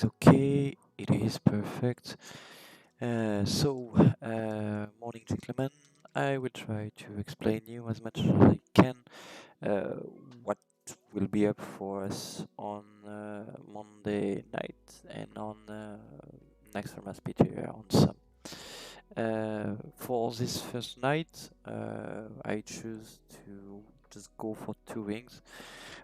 is okay. It is perfect. Morning, gentlemen. I will try to explain you as much as I can uh, what will be up for us on Monday night and on Naxxramas PTR on SoM. For this first night, I choose to just go for 2 wings.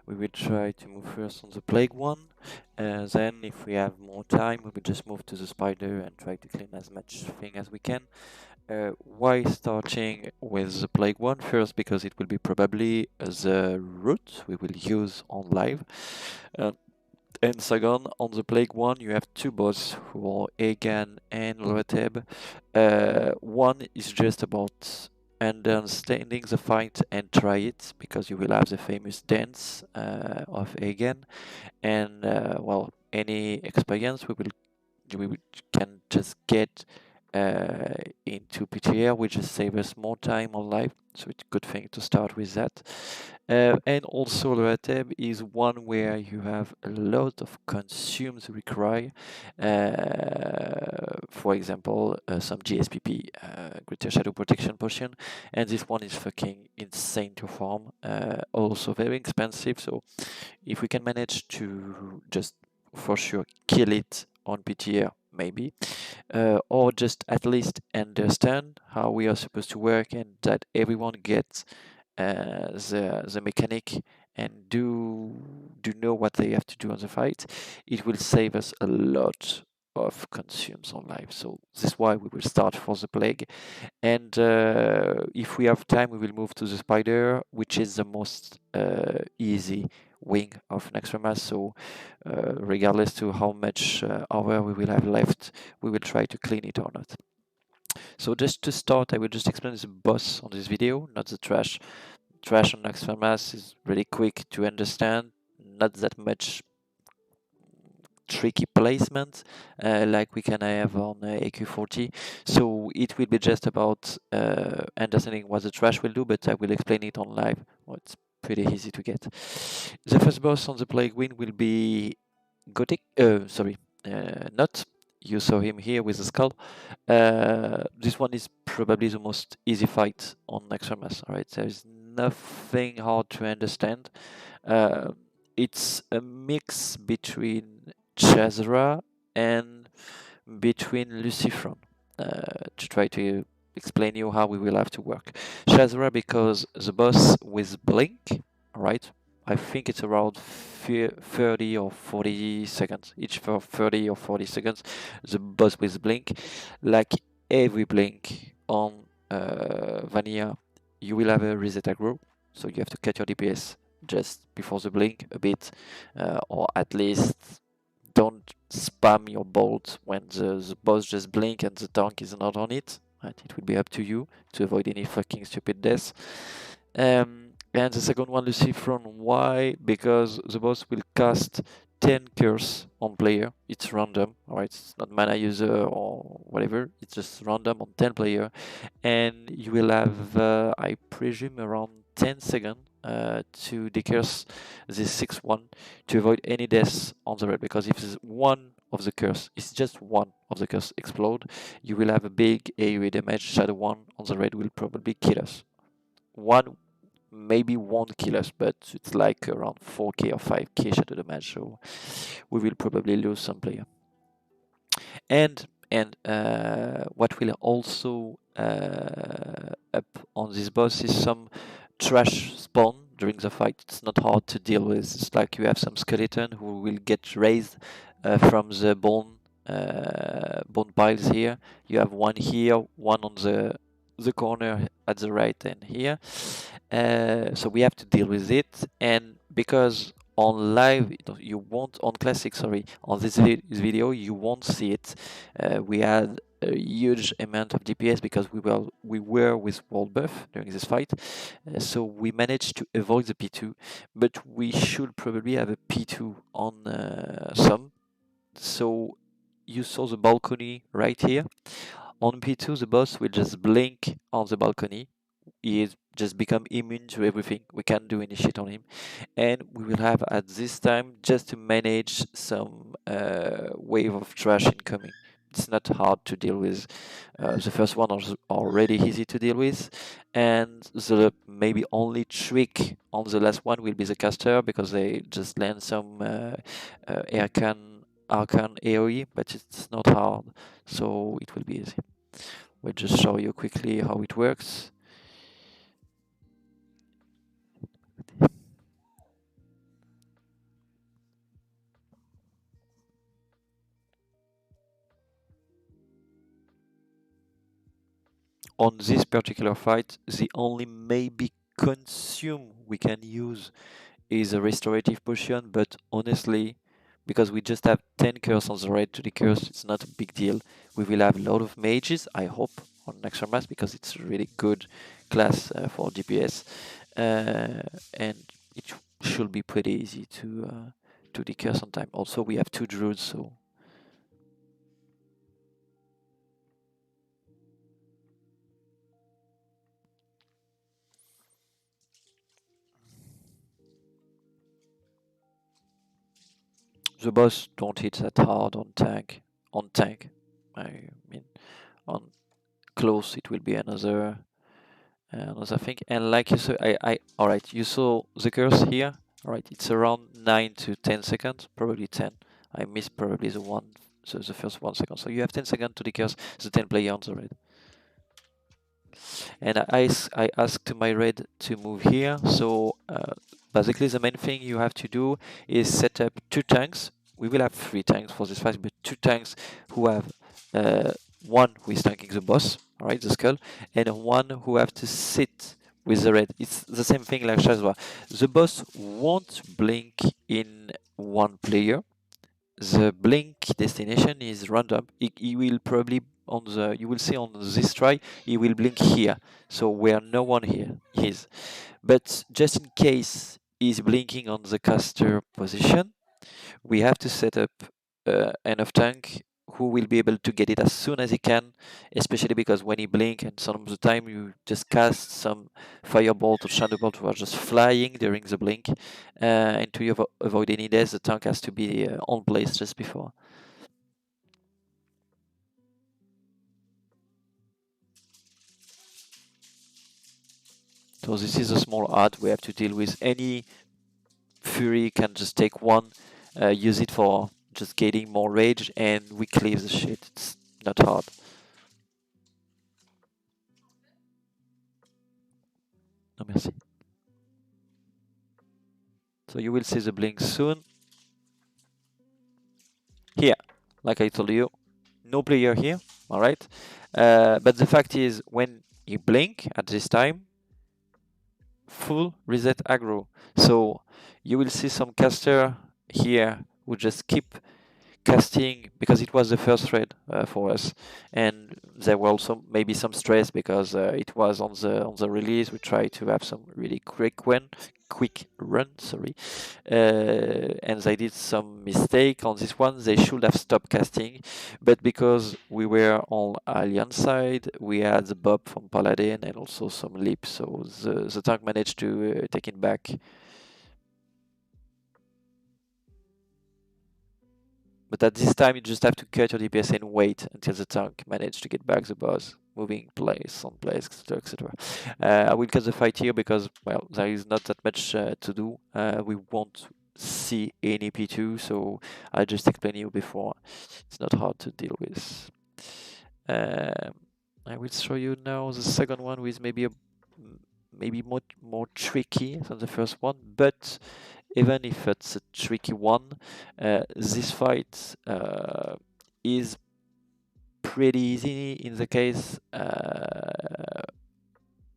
We will try to move first on the plague one. Then, if we have more time, we will just move to the spider and try to clean as much thing as we can. Why starting with the plague one? First, because it will be probably the route we will use on live. And second, on the plague one, you have two boss who are Egan and Loreteb. One is just about understanding the fight and try it, because you will have the famous dance of Egan. And well, any experience we can just get into PTR, which just save us more time on live. So it's a good thing to start with that. And also Lorateb is one where you have a lot of consumes require. For example, some GSPP, Greater Shadow Protection Potion, and this one is fucking insane to farm. Also very expensive, so if we can manage to just for sure kill it on PTR, maybe, or just at least understand how we are supposed to work and that everyone gets the mechanic and do know what they have to do on the fight, it will save us a lot of consumes on life. So this is why we will start for the plague, and if we have time we will move to the spider, which is the most easy wing of Naxxramas. So regardless to how much hour we will have left, we will try to clean it or not. So just to start, I will just explain the boss on this video, not the trash. Trash on Naxxramas is really quick to understand, not that much tricky placement like we can have on AQ40. So it will be just about understanding what the trash will do, but I will explain it on live. Well, it's pretty easy to get. The first boss on the Plague Win will be Gothic, not. You saw him here with the skull. This one is probably the most easy fight on Naxxramas. Alright, there is nothing hard to understand. It's a mix between Chazra and between Lucifron, to try to explain you how we will have to work. Chazra because the boss with blink, right? I think it's around 30 or 40 seconds, each for 30 or 40 seconds, the boss with blink. Like every blink on Vanilla, you will have a reset aggro, so you have to cut your DPS just before the blink a bit, or at least don't spam your bolt when the boss just blink and the tank is not on it. Right? It will be up to you to avoid any fucking stupid deaths. And the second one, Lucifron, why? Because the boss will cast 10 curse on player. It's random, alright? It's not mana user or whatever. It's just random on 10 player. And you will have, I presume, around 10 seconds to decurse this 6-1 to avoid any deaths on the red. Because if one of the curse, it's just one of the curse explode, you will have a big AoE damage. Shadow 1 on the red will probably kill us. One maybe won't kill us, but it's like around 4k or 5k shadow damage, so we will probably lose some player. And what will also up on this boss is some trash spawn during the fight. It's not hard to deal with. It's like you have some skeleton who will get raised from the bone piles here. You have one here, one on the corner at the right and here. So we have to deal with it, and because on live you won't, on classic, sorry, on this video you won't see it. We had a huge amount of DPS because we were with world buff during this fight, so we managed to avoid the P2, but we should probably have a P2 on SoM. So you saw the balcony right here. On P2 the boss will just blink on the balcony. He is just become immune to everything. We can't do any shit on him. And we will have at this time just to manage some wave of trash incoming. It's not hard to deal with. The first one is already easy to deal with, and the maybe only trick on the last one will be the caster, because they just land some Arcan AoE, but it's not hard, so it will be easy. We'll just show you quickly how it works. On this particular fight, the only maybe consume we can use is a restorative potion, but honestly, because we just have 10 curse on the red to the curse, it's not a big deal. We will have a lot of mages, I hope, on Naxxramas, because it's a really good class for DPS, and it should be pretty easy to decurse on time. Also, we have 2 druids, so the boss don't hit that hard on tank. I mean, on close it will be another thing. And like you saw, all right, you saw the curse here. All right, it's around 9 to 10 seconds, probably 10. I missed probably the first 1 second. So you have 10 seconds to decurse the 10 player on the red. And I asked my red to move here. So basically the main thing you have to do is set up 2 tanks. We will have 3 tanks for this fight, but 2 tanks who have one who is tanking the boss, all right, the skull, and one who have to sit with the red. It's the same thing like Shazwa. The boss won't blink in one player. The blink destination is random. He will probably you will see on this try, he will blink here, so where no one here is. But just in case he's blinking on the caster position, we have to set up enough tank who will be able to get it as soon as he can, especially because when he blink and some of the time you just cast some firebolt or shadowbolt who are just flying during the blink, and to avoid any deaths, the tank has to be on place just before. So this is a small ad we have to deal with. Any Fury can just take one, use it for just getting more rage, and we clear the shit. It's not hard. No, merci. So you will see the blink soon. Here, like I told you, no player here, alright? But the fact is, when you blink at this time, full reset aggro. So you will see some caster here who just keep casting because it was the first thread for us, and there were also maybe some stress because it was on the release. We tried to have some really quick run, sorry, and they did some mistake on this one. They should have stopped casting, but because we were on Alliance side, we had the Bob from Paladin and also some Leap, so the tank managed to take it back. But at this time, you just have to cut your DPS and wait until the tank manages to get back the boss, moving place on place, etc. etc. I will cut the fight here because, well, there is not that much to do. We won't see any P2, so I just explained you before. It's not hard to deal with. I will show you now the second one with maybe more tricky than the first one, but even if it's a tricky one, this fight is pretty easy in the case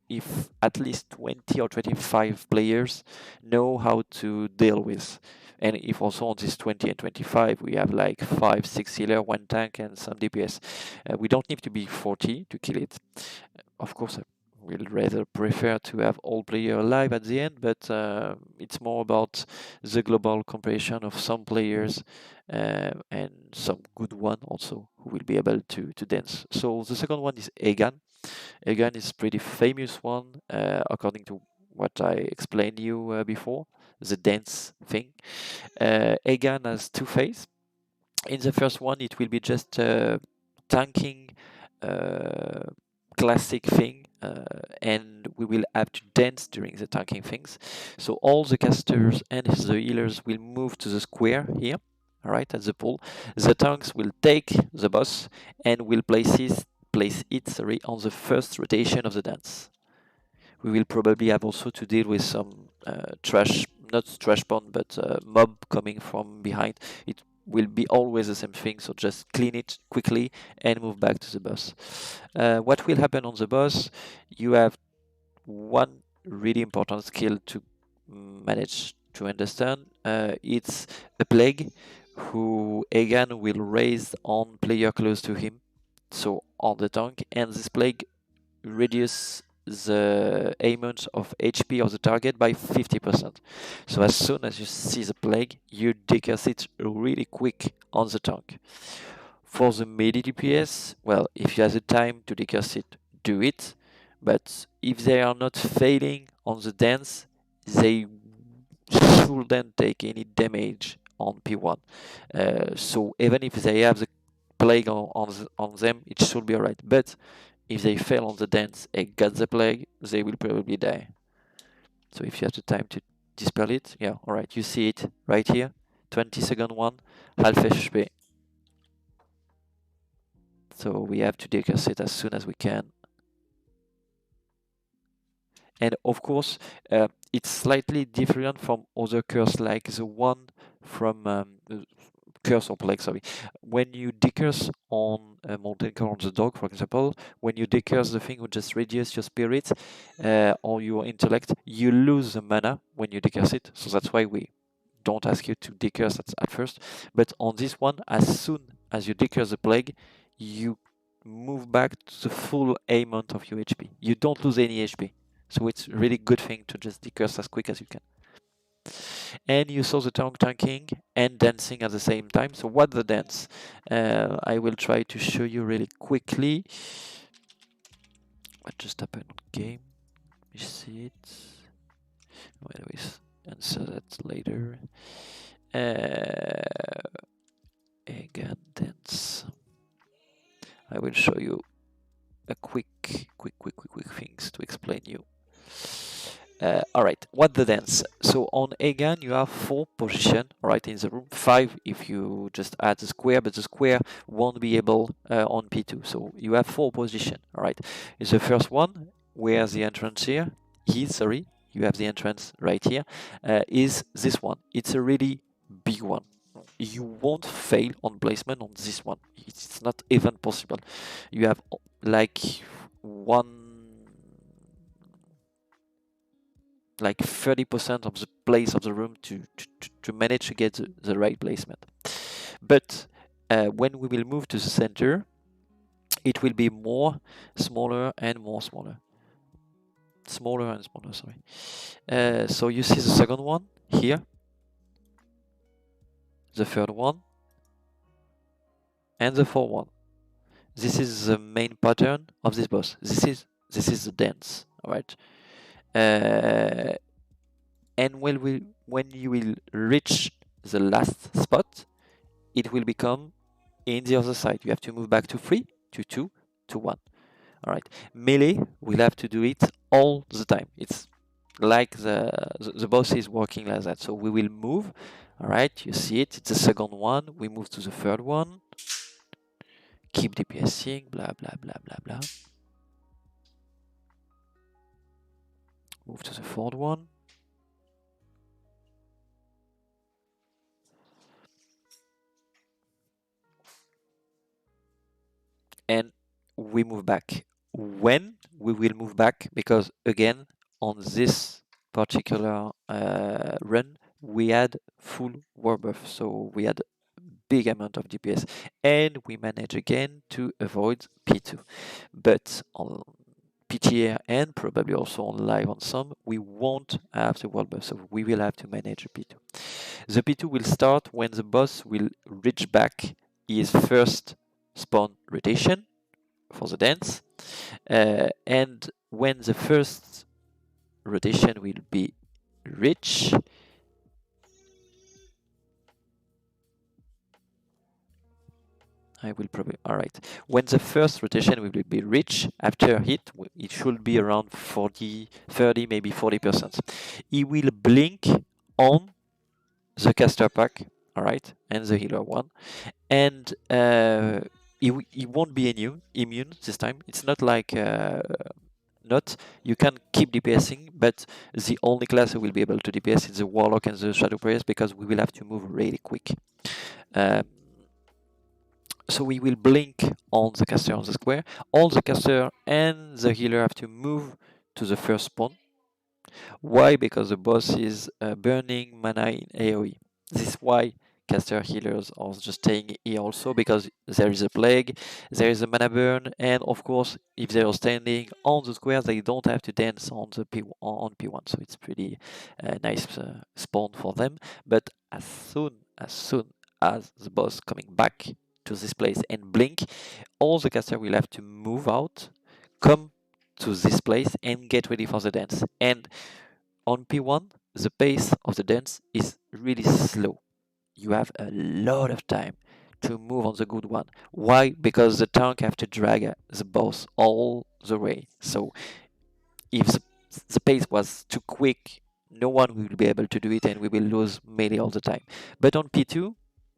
if at least 20 or 25 players know how to deal with. And if also on this 20 and 25 we have like 5-6 healer, 1 tank and some DPS. We don't need to be 40 to kill it. Of course, will rather prefer to have all players alive at the end, but it's more about the global comparison of some players and some good one also who will be able to dance. So the second one is Egan. Egan is pretty famous one according to what I explained you before, the dance thing. Egan has two phases. In the first one, it will be just tanking classic thing, and we will have to dance during the tanking things. So all the casters and the healers will move to the square here, all right, at the pool. The tanks will take the boss and will place it on the first rotation of the dance. We will probably have also to deal with some not trash spawn, but mob coming from behind. It will be always the same thing, so just clean it quickly and move back to the boss. What will happen on the boss? You have one really important skill to manage to understand. It's a plague who Egan will raise on player close to him, so on the tank, and this plague reduce the amount of HP of the target by 50%. So as soon as you see the plague, you decurse it really quick on the tank. For the melee DPS, well, if you have the time to decurse it, do it. But if they are not failing on the dance, they shouldn't take any damage on P1. So even if they have the plague on them, it should be alright. But if they fail on the dance and got the plague, they will probably die. So if you have the time to dispel it, yeah, alright, you see it right here. 20-second one, half HP. So we have to decurse it as soon as we can. And of course, it's slightly different from other curse, like the one from curse or plague, sorry. When you decurse on a Molten Core on the dog, for example, when you decurse the thing, would just reduce your spirit or your intellect, you lose the mana when you decurse it. So that's why we don't ask you to decurse at first. But on this one, as soon as you decurse the plague, you move back to the full amount of your HP. You don't lose any HP. So it's a really good thing to just decurse as quick as you can. And you saw the tank tanking and dancing at the same time. So what the dance? I will try to show you really quickly. What just happened on game? Let me see it. Anyways, answer that later. Again, dance. I will show you a quick things to explain you. Alright, what the dance? So on Egan you have 4 positions, right, in the room, 5 if you just add the square, but the square won't be able on P2. So you have 4 positions, alright. The first one, where the entrance here is, sorry, you have the entrance right here, is this one. It's a really big one. You won't fail on placement on this one. It's not even possible. You have like 30% of the place of the room to manage to get the right placement. But when we will move to the center, it will be more smaller and more smaller. Smaller and smaller, sorry. So you see the second one here, the third one, and the fourth one. This is the main pattern of this boss. This is the dance, alright? And when you will reach the last spot, it will become in the other side. You have to move back to 3, to 2, to 1. Alright. Melee, we'll have to do it all the time. It's like the boss is working like that. So we will move. Alright, you see it. It's the second one. We move to the third one. Keep DPSing, blah, blah, blah, blah, blah. Move to the fourth one. And we move back. When we will move back, because again, on this particular run, we had full war buff, so we had big amount of DPS, and we managed again to avoid P2. But on PTA and probably also on live on SoM, we won't have the world buff, so we will have to manage a P2. The P2 will start when the boss will reach back his first spawn rotation for the dance, and when the first rotation will be reached, I will probably, all right. When the first rotation will be reached after hit, it should be around 40, 30, maybe 40%. He will blink on the caster pack, all right, and the healer one, and he won't be immune this time. It's not like not, you can keep DPSing, but the only class who will be able to DPS is the Warlock and the Shadow Prayers, because we will have to move really quick. So we will blink on the caster on the square. All the caster and the healer have to move to the first spawn. Why? Because the boss is burning mana in AoE. This is why caster healers are just staying here also, because there is a plague, there is a mana burn, and of course, if they are standing on the square, they don't have to dance on the P1, so it's pretty nice spawn for them. But as soon as the boss coming back to this place and blink, all the caster will have to move out, come to this place, and get ready for the dance. And on P1, the pace of the dance is really slow. You have a lot of time to move on the good one. Why? Because the tank have to drag the boss all the way. So if the pace was too quick, no one will be able to do it, and we will lose melee all the time. But on P2,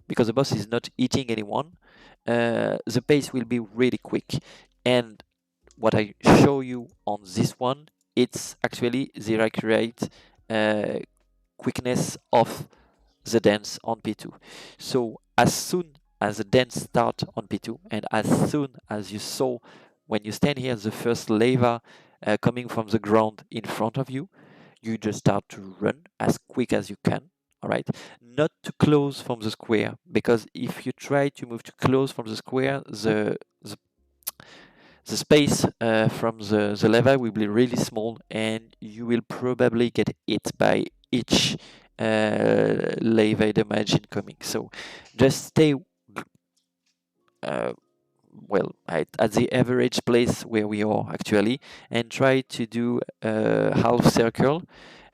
because the boss is not eating anyone, the pace will be really quick. And what I show you on this one, it's actually the accurate quickness of the dance on P2. So as soon as the dance start on P2, and as soon as you saw when you stand here the first lava coming from the ground in front of you, you just start to run as quick as you can. All right, not too close from the square, because if you try to move too close from the square, the space from the lava will be really small, and you will probably get hit by each lava damage incoming. So just stay well at the average place where we are actually, and try to do a half circle.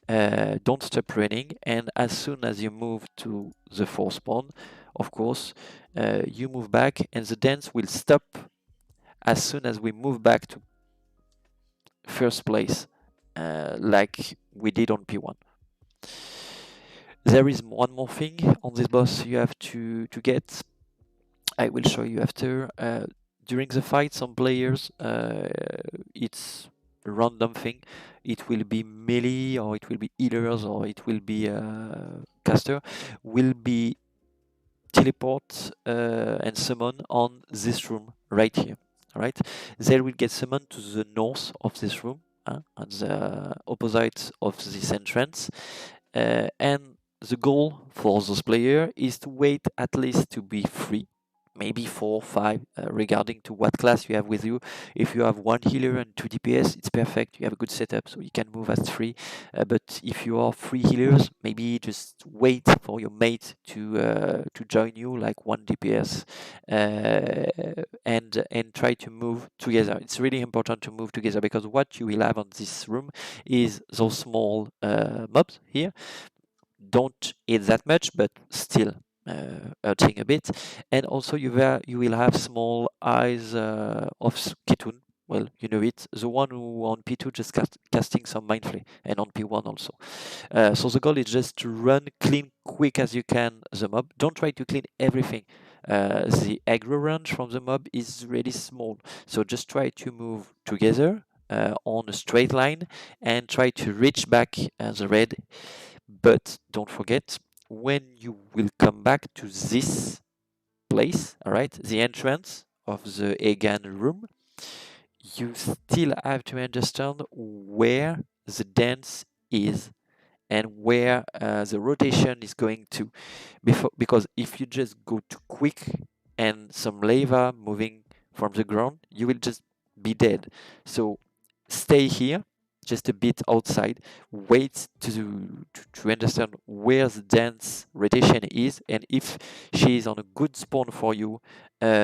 Don't stop running, and as soon as you move to the fourth spawn, of course, you move back, and the dance will stop as soon as we move back to first place, like we did on P1. There is one more thing on this boss you have to get. I will show you after. During the fight, some players, it's a random thing. It will be melee, or it will be healers, or it will be caster, will be teleport and summon on this room right here. All right, they will get summoned to the north of this room, on the opposite of this entrance, and the goal for those players is to wait at least to be free, maybe 4 or 5, regarding to what class you have with you. If you have 1 healer and 2 DPS, it's perfect. You have a good setup, so you can move as 3. But if you are 3 healers, maybe just wait for your mate to join you, like 1 DPS, and try to move together. It's really important to move together, because what you will have on this room is those small mobs here. Don't eat that much, but still hurting a bit. And also you will have small eyes of Kitun. Well, you know it, the one who on P2 just casting some Mind Flay, and on P1 also. So the goal is just to run clean quick as you can the mob. Don't try to clean everything. The aggro range from the mob is really small, so just try to move together on a straight line, and try to reach back the red. But don't forget, when you will come back to this place, all right, the entrance of the Egan room, you still have to understand where the dance is, and where the rotation is going to. Because if you just go too quick and some lava moving from the ground, you will just be dead. So stay here, just a bit outside, wait to understand where the dance rotation is, and if she is on a good spawn for you,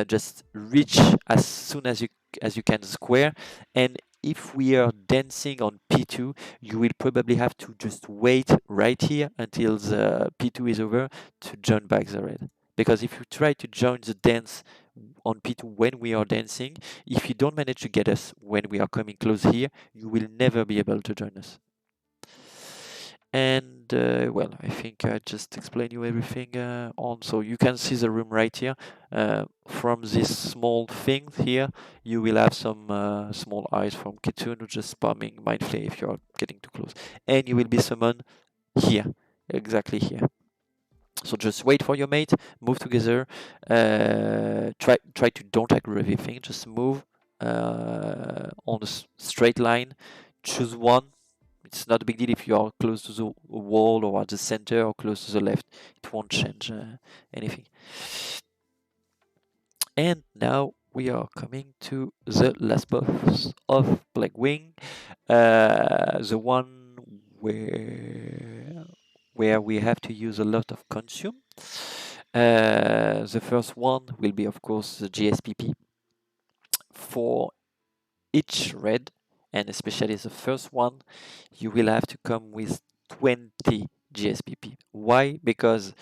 just reach as soon as you can square. And if we are dancing on P2, you will probably have to just wait right here until the P2 is over to join back the red. Because if you try to join the dance on P2 when we are dancing, if you don't manage to get us when we are coming close here, you will never be able to join us. And well, I think I just explained you everything on. So you can see the room right here. From this small thing here, you will have some small eyes from Kitsune just spamming mindfully if you are getting too close. And you will be summoned here, exactly here. So just wait for your mate, move together, try to don't aggro everything, just move on a straight line, choose one. It's not a big deal if you are close to the wall or at the center or close to the left. It won't change anything. And now we are coming to the last boss of Plague Wing, the one where we have to use a lot of consume. The first one will be, of course, the GSPP. For each red, and especially the first one, you will have to come with 20 GSPP. Why? Because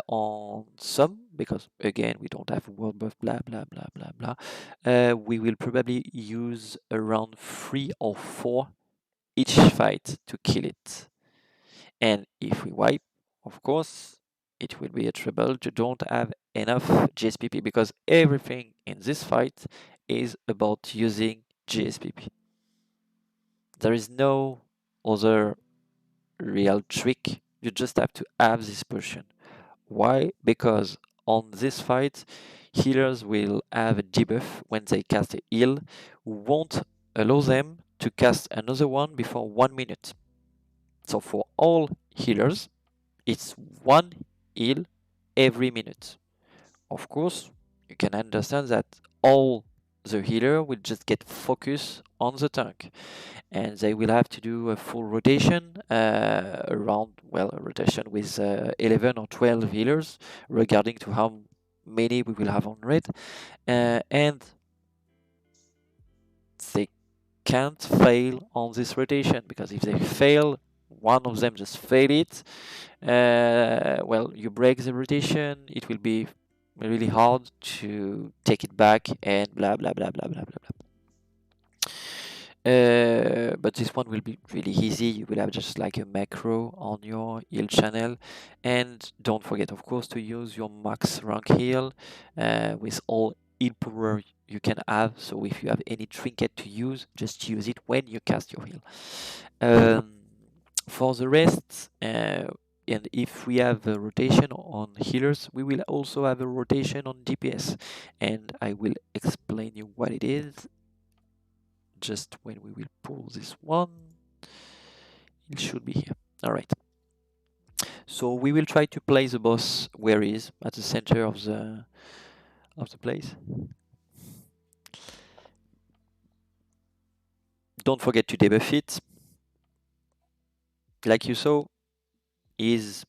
on SoM, because again, we don't have world buff, blah, blah, blah, blah, blah, we will probably use around 3 or 4 each fight to kill it. And if we wipe, of course, it will be a trouble to don't have enough GSPP, because everything in this fight is about using GSPP. There is no other real trick. You just have to have this potion. Why? Because on this fight, healers will have a debuff when they cast a heal, won't allow them to cast another one before 1 minute. So for all healers, it's 1 heal every minute. Of course, you can understand that all the healer will just get focus on the tank, and they will have to do a full rotation around, well, a rotation with 11 or 12 healers regarding to how many we will have on red, and they can't fail on this rotation, because if they fail, one of them just fail it, well, you break the rotation, it will be really hard to take it back, and blah blah blah blah blah blah blah. But this one will be really easy. You will have just like a macro on your heal channel, and don't forget, of course, to use your max rank heal with all heal power you can have. So if you have any trinket to use, just use it when you cast your heal. For the rest, and if we have a rotation on healers, we will also have a rotation on DPS, and I will explain you what it is just when we will pull this one. It should be here. All right. So we will try to place the boss where he is, at the center of the place. Don't forget to debuff it. Like you saw, is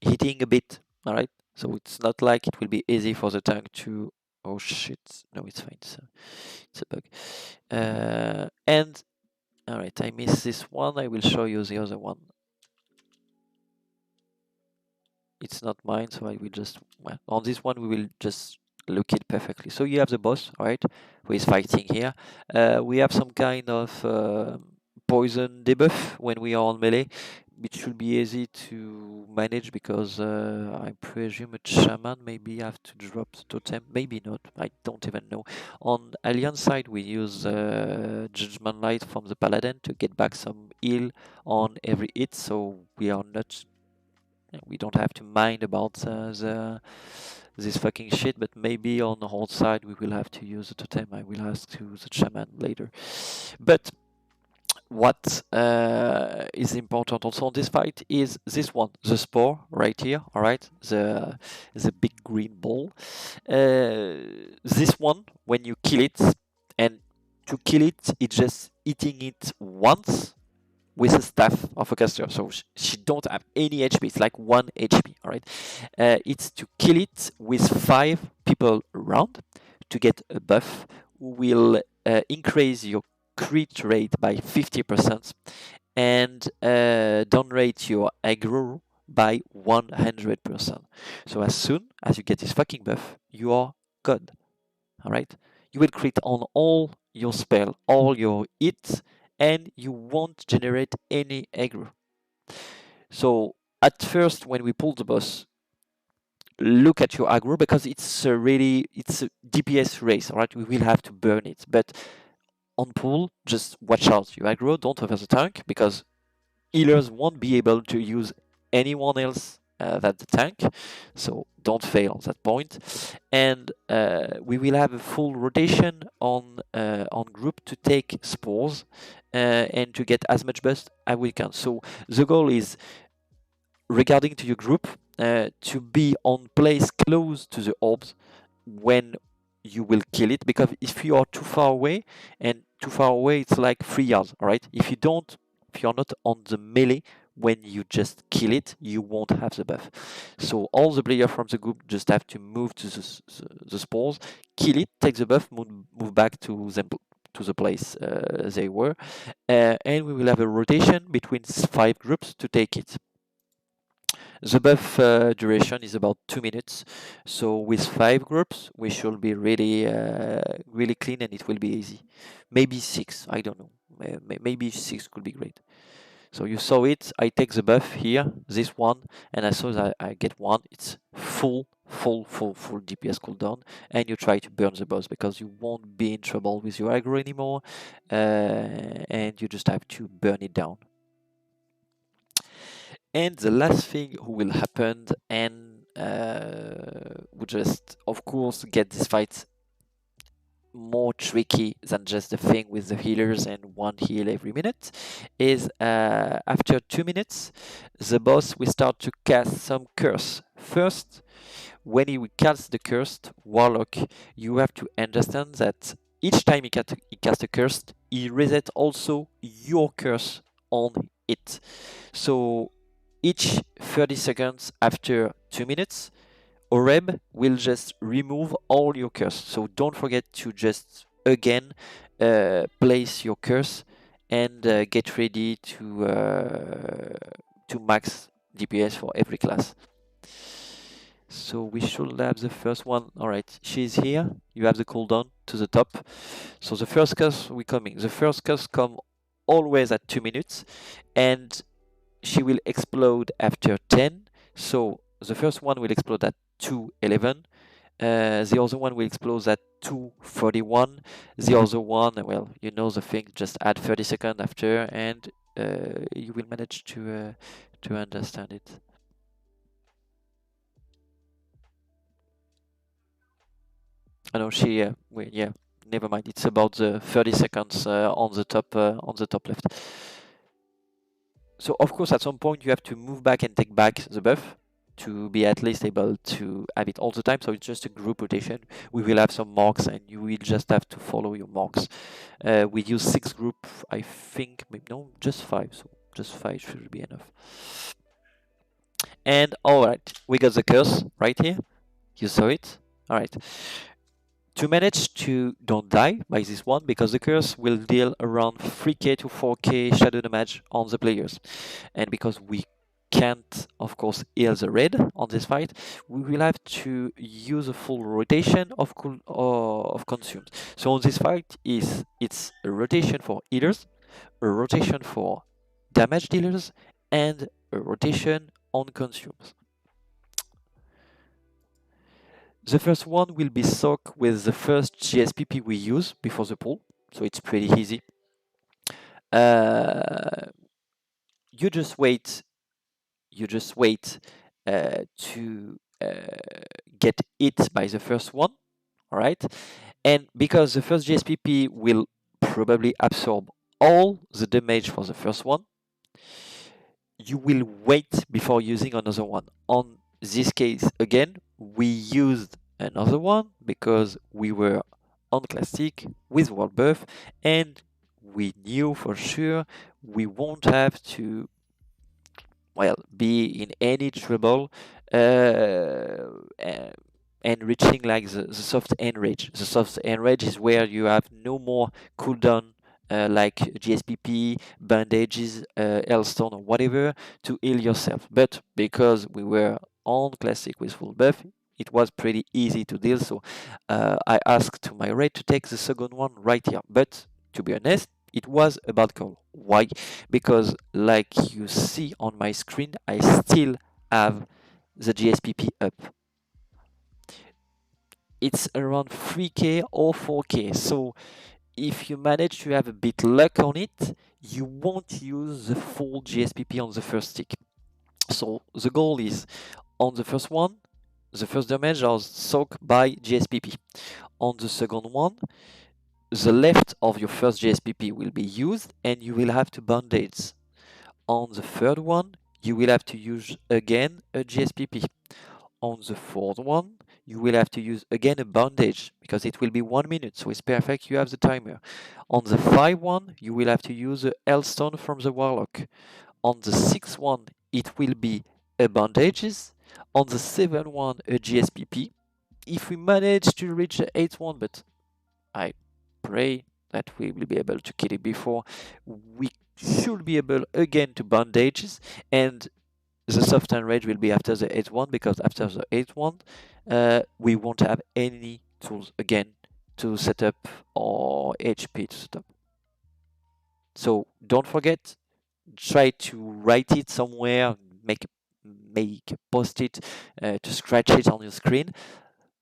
hitting a bit. All right. So it's not like it will be easy for the tank to. Oh shit! No, it's fine. It's a bug. And all right, I missed this one. I will show you the other one. It's not mine, so I will just, well, on this one we will just look it perfectly. So you have the boss, right, who is fighting here. We have some kind of poison debuff when we are on melee. It should be easy to manage, because I presume a shaman maybe have to drop the totem, maybe not, I don't even know. On Alliance side, we use Judgment Light from the Paladin to get back some heal on every hit, so we don't have to mind about this fucking shit. But maybe on the whole side we will have to use the totem. I will ask to the shaman later. But what is important also on this fight is this one, the spore right here. All right, the big green ball. This one, when you kill it, and to kill it, it's just hitting it once with a staff of a caster. So she don't have any HP. It's like 1 HP. All right. It's to kill it with 5 people around to get a buff who will increase your crit rate by 50% and downrate your aggro by 100%. So as soon as you get this fucking buff, you are God. All right. You will crit on all your spell, all your hits, and you won't generate any aggro. So at first, when we pull the boss, look at your aggro because it's a DPS race. All right, we will have to burn it, but on pull, just watch out your aggro. Don't over the tank because healers won't be able to use anyone else than the tank, so don't fail on that point. And we will have a full rotation on group to take spores and to get as much bust as we can. So the goal is, regarding to your group, to be on place close to the orbs when you will kill it, because if you are too far away, and too far away it's like 3 yards, all right? If you're not on the melee when you just kill it, you won't have the buff. So all the players from the group just have to move to the spores, kill it, take the buff, move back to them, to the place they were, and we will have a rotation between 5 groups to take it. The buff duration is about 2 minutes. So with 5 groups, we should be really clean, and it will be easy. Maybe 6, I don't know. Maybe 6 could be great. So you saw it. I take the buff here, this one, and I saw that I get one. It's full DPS cooldown, and you try to burn the boss because you won't be in trouble with your aggro anymore, and you just have to burn it down. And the last thing who will happen, and we just, of course, get this fight more tricky than just the thing with the healers and 1 heal every minute, is after 2 minutes, the boss will start to cast some curse. First, when he will cast the cursed warlock, you have to understand that each time he casts a curse, he resets also your curse on it. So each 30 seconds after 2 minutes, Oreb will just remove all your curse. So don't forget to just again place your curse and get ready to max DPS for every class. So we should have the first one. All right, she's here. You have the cooldown to the top. So the first curse we coming. The first curse come always at 2 minutes, and she will explode after 10. So the first one will explode at 2:11. The other one will explode at 2:41. The other one, well, you know the thing. Just add 30 seconds after, and you will manage to understand it. I know she. Yeah. Never mind. It's about the 30 seconds on the top left. So of course, at some point you have to move back and take back the buff to be at least able to have it all the time. So it's just a group rotation. We will have some marks, and you will just have to follow your marks. We use 6 group, I think. No, just 5. So just 5 should be enough. And all right, we got the curse right here. You saw it. All right. To manage to don't die by this one, because the curse will deal around 3k to 4k shadow damage on the players, and because we can't, of course, heal the red on this fight, we will have to use a full rotation of consumes. So on this fight, it's a rotation for healers, a rotation for damage dealers, and a rotation on consumes. The first one will be soaked with the first GSPP we use before the pull, so it's pretty easy. You just wait to get hit by the first one, all right? And because the first GSPP will probably absorb all the damage for the first one, you will wait before using another one. On this case, again, we used another one because we were on Classic with World Buff, and we knew for sure we won't have to, well, be in any trouble uh, uh, and reaching like the soft end rage. The soft end rage is where you have no more cooldown like GSPP, bandages, Hellstone or whatever to heal yourself. But because we were on Classic with full buff, it was pretty easy to deal. So I asked to my raid to take the second one right here. But to be honest, it was a bad call. Why? Because like you see on my screen, I still have the GSPP up. It's around 3k or 4k. So if you manage to have a bit luck on it, you won't use the full GSPP on the first stick. So the goal is on the first one, the first damage are soaked by GSPP. On the second one, the left of your first GSPP will be used and you will have to bandage. On the third one, you will have to use again a GSPP. On the fourth one, you will have to use again a bandage because it will be 1 minute, so it's perfect, you have the timer. On the fifth one, you will have to use a Hellstone from the Warlock. On the sixth one, it will be a bandages. On the seventh one, a GSPP. If we manage to reach the eighth one, but I pray that we will be able to kill it before, we should be able again to bandages, and the soft and rage will be after the 8th one, because after the 8th one we won't have any tools again to set up or HP to set up. So don't forget, try to write it somewhere, make a post-it to scratch it on your screen.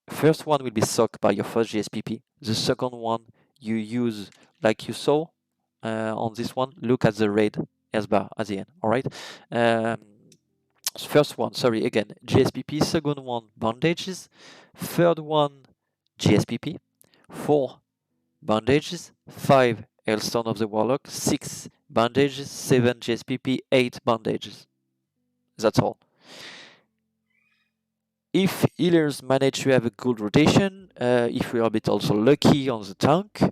First one will be soaked by your first GSPP. The second one you use like you saw on this one. Look at the red S bar at the end. All right. First one, sorry, again, GSPP. Second one, bandages. Third one, GSPP. 4, bandages. 5, Hellstone of the Warlock. 6, bandages. 7, GSPP. 8, bandages. That's all. If healers manage to have a good rotation, if we are a bit also lucky on the tank,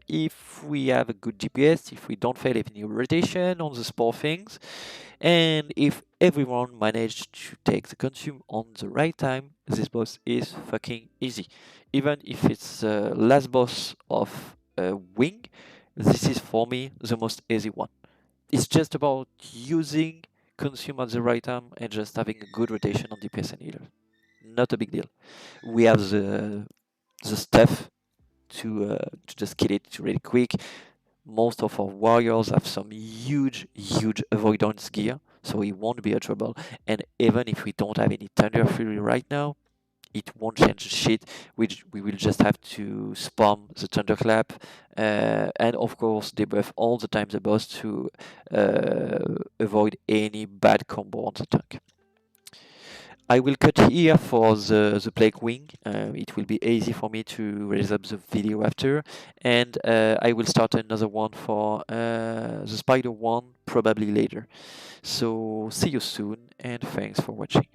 if we have a good DPS, if we don't fail any rotation on the spore things, and if everyone managed to take the consume on the right time, this boss is fucking easy. Even if it's the last boss of Wing, this is for me the most easy one. It's just about using consume at the right time and just having a good rotation on DPS and healer. Not a big deal. We have the stuff to just kill it really quick. Most of our warriors have some huge avoidance gear, so it won't be a trouble. And even if we don't have any Thunder Fury right now, it won't change shit. We will just have to spam the Thunderclap and of course debuff all the time the boss to avoid any bad combo on the tank. I will cut here for the Plague Wing. It will be easy for me to raise up the video after. And I will start another one for the Spider one probably later. So see you soon and thanks for watching.